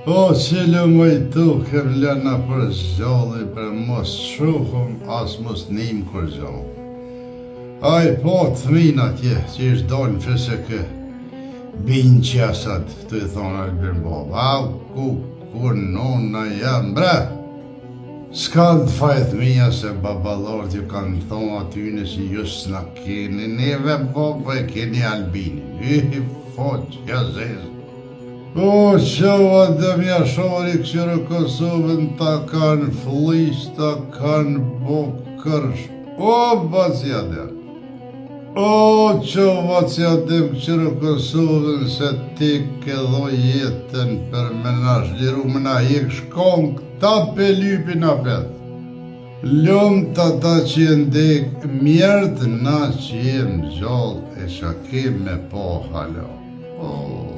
O, që lëmëjtu kem lëna për zgjolli, për mos shuhëm, as mos nim kur gjohëm. Aj, po, të mina tje, që ishtë dolën fëse kë, binë qasat, të i thonë Albin Bob, au, kur nona jam, bre, s'ka të fajt mija se babalort ju kanë thonë atyne si ju s'na keni, neve Bob e keni Albinin, i foq, ja zezë. O, qova dhe mja shori këqyrë Kosovën ta kanë flish, ta kanë bokërsh. O, bacja dhe. O, qova cja dhe këqyrë Kosovën se ti këdho jetën për me na shliru me na hek shkon këta pe lypin apet. Lëm të ata që jenë dek, mjertë na që jem gjallë e shakim me po halo. O,